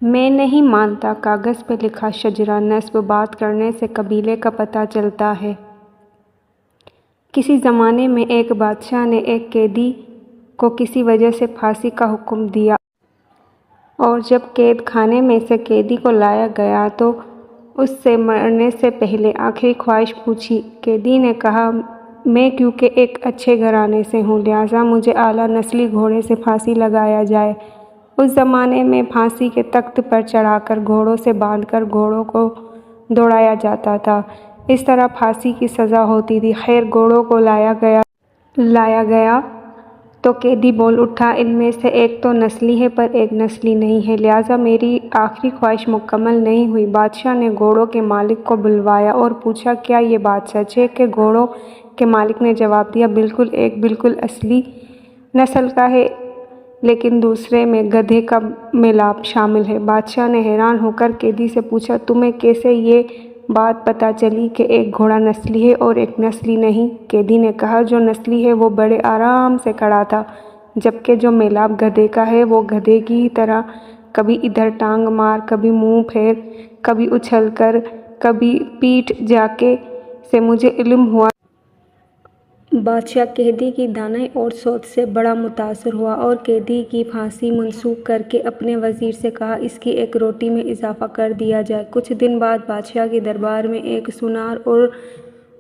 میں نہیں مانتا کاغذ پہ لکھا شجرہ نسب بات کرنے سے قبیلے کا پتہ چلتا ہے۔ کسی زمانے میں ایک بادشاہ نے ایک قیدی کو کسی وجہ سے پھانسی کا حکم دیا اور جب قید خانے میں سے قیدی کو لایا گیا تو اس سے مرنے سے پہلے آخری خواہش پوچھی۔ قیدی نے کہا، میں کیونکہ ایک اچھے گھرانے سے ہوں لہٰذا مجھے اعلیٰ نسلی گھوڑے سے پھانسی لگایا جائے۔ اس زمانے میں پھانسی کے تخت پر چڑھا کر گھوڑوں سے باندھ کر گھوڑوں کو دوڑایا جاتا تھا، اس طرح پھانسی کی سزا ہوتی تھی۔ خیر گھوڑوں کو لایا گیا تو قیدی بول اٹھا، ان میں سے ایک تو نسلی ہے پر ایک نسلی نہیں ہے، لہٰذا میری آخری خواہش مکمل نہیں ہوئی۔ بادشاہ نے گھوڑوں کے مالک کو بلوایا اور پوچھا، کیا یہ بات سچ ہے کہ گھوڑوں کے مالک نے جواب دیا، بالکل، ایک بالکل اصلی نسل کا ہے لیکن دوسرے میں گدھے کا میلاب شامل ہے۔ بادشاہ نے حیران ہو کر قیدی سے پوچھا، تمہیں کیسے یہ بات پتہ چلی کہ ایک گھوڑا نسلی ہے اور ایک نسلی نہیں؟ قیدی نے کہا، جو نسلی ہے وہ بڑے آرام سے کھڑا تھا جبکہ جو میلاب گدھے کا ہے وہ گدھے کی ہی طرح کبھی ادھر ٹانگ مار، کبھی منہ پھیر، کبھی اچھل کر، کبھی پیٹھ جھاکے سے مجھے علم ہوا۔ بادشاہ قیدی کی دانائی اور سوچ سے بڑا متاثر ہوا اور قیدی کی پھانسی منسوخ کرکے اپنے وزیر سے کہا، اس کی ایک روٹی میں اضافہ کر دیا جائے۔ کچھ دن بعد بادشاہ کے دربار میں ایک سونار اور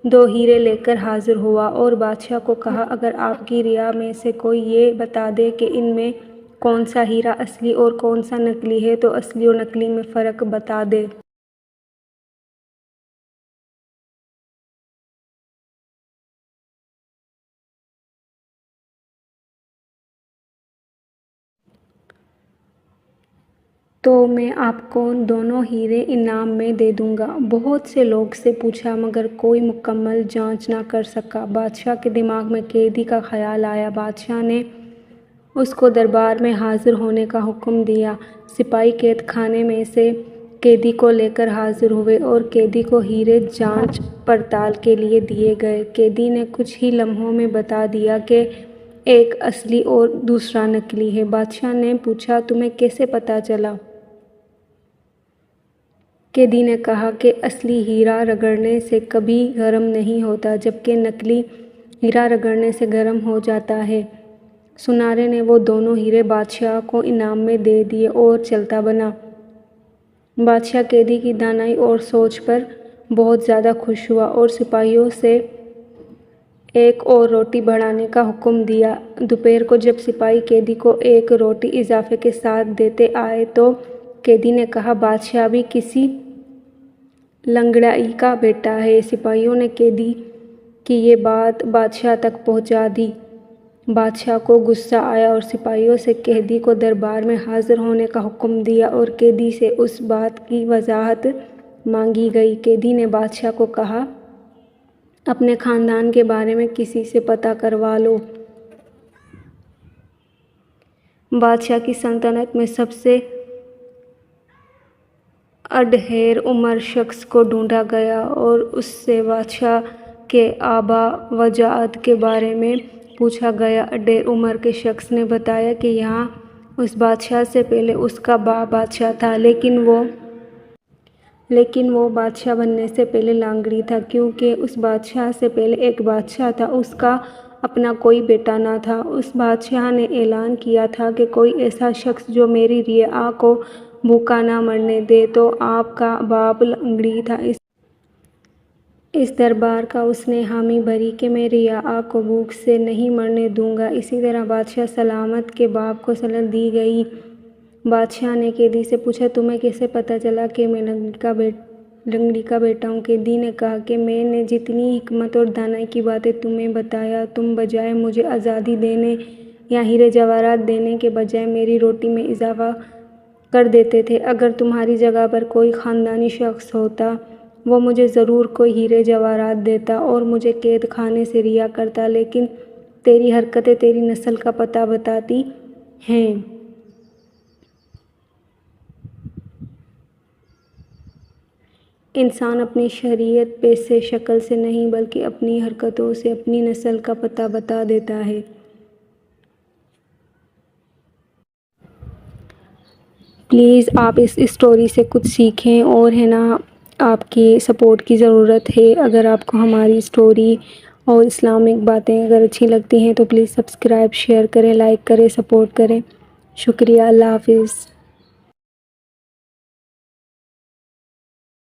2 ہیرے لے کر حاضر ہوا اور بادشاہ کو کہا، اگر آپ کی رعایا میں سے کوئی یہ بتا دے کہ ان میں کون سا ہیرا اصلی اور کون سا نقلی ہے تو اصلی اور نقلی میں فرق بتا دے۔ تو میں آپ کو دونوں ہیرے انعام میں دے دوں گا۔ بہت سے لوگ سے پوچھا مگر کوئی مکمل جانچ نہ کر سکا۔ بادشاہ کے دماغ میں قیدی کا خیال آیا۔ بادشاہ نے اس کو دربار میں حاضر ہونے کا حکم دیا۔ سپاہی قید خانے میں سے قیدی کو لے کر حاضر ہوئے اور قیدی کو ہیرے جانچ پڑتال کے لیے دیے گئے۔ قیدی نے کچھ ہی لمحوں میں بتا دیا کہ ایک اصلی اور دوسرا نقلی ہے۔ بادشاہ نے پوچھا، تمہیں کیسے پتہ چلا؟ قیدی نے کہا کہ اصلی ہیرا رگڑنے سے کبھی گرم نہیں ہوتا جبکہ نقلی ہیرا رگڑنے سے گرم ہو جاتا ہے۔ سونارے نے وہ دونوں ہیرے بادشاہ کو انعام میں دے دیے اور چلتا بنا۔ بادشاہ قیدی کی دانائی اور سوچ پر بہت زیادہ خوش ہوا اور سپاہیوں سے ایک اور روٹی بڑھانے کا حکم دیا۔ دوپہر کو جب سپاہی قیدی کو ایک روٹی اضافے کے ساتھ دیتے آئے تو قیدی نے کہا، بادشاہ بھی کسی لنگڑائی کا بیٹا ہے۔ سپاہیوں نے قیدی کی یہ بات بادشاہ تک پہنچا دی۔ بادشاہ کو غصہ آیا اور سپاہیوں سے قیدی کو دربار میں حاضر ہونے کا حکم دیا اور قیدی سے اس بات کی وضاحت مانگی گئی۔ قیدی نے بادشاہ کو کہا، اپنے خاندان کے بارے میں کسی سے پتہ کروا لو۔ بادشاہ کی سلطنت میں سب سے اڈھیر عمر شخص کو ڈھونڈا گیا اور اس سے بادشاہ کے آباء و اجداد کے بارے میں پوچھا گیا۔ اڈھیر عمر کے شخص نے بتایا کہ یہاں اس بادشاہ سے پہلے اس کا باپ بادشاہ تھا لیکن وہ بادشاہ بننے سے پہلے لانگڑی تھا کیونکہ اس بادشاہ سے پہلے ایک بادشاہ تھا، اس کا اپنا کوئی بیٹا نہ تھا۔ اس بادشاہ نے اعلان کیا تھا کہ کوئی ایسا شخص جو میری رعایا کو بھوکا نہ مرنے دے تو آپ کا باپ لانگڑی تھا۔ اس دربار کا اس نے حامی بھری کہ میں رعایا کو بھوک سے نہیں مرنے دوں گا۔ اسی طرح بادشاہ سلامت کے باپ کو سلطنت دی گئی۔ بادشاہ نے قیدی سے پوچھا، تمہیں کیسے پتہ چلا کہ میں لنگڑی کا بیٹا ہوں؟ قیدی نے کہا کہ میں نے جتنی حکمت اور دانائی کی باتیں تمہیں بتایا، تم بجائے مجھے آزادی دینے یا ہیرے جواہرات دینے کے بجائے میری روٹی میں اضافہ کر دیتے تھے۔ اگر تمہاری جگہ پر کوئی خاندانی شخص ہوتا وہ مجھے ضرور کوئی ہیرے جواہرات دیتا اور مجھے قید خانے سے رہا کرتا، لیکن تیری حرکتیں تیری نسل کا پتہ بتاتی ہیں۔ انسان اپنی شریعت پیشے شکل سے نہیں بلکہ اپنی حرکتوں سے اپنی نسل کا پتہ بتا دیتا ہے۔ پلیز آپ اس اسٹوری سے کچھ سیکھیں، اور ہے نا آپ کی سپورٹ کی ضرورت ہے۔ اگر آپ کو ہماری اسٹوری اور اسلامک باتیں اگر اچھی لگتی ہیں تو پلیز سبسکرائب، شیئر کریں، لائک کریں، سپورٹ کریں۔ شکریہ، اللہ حافظ۔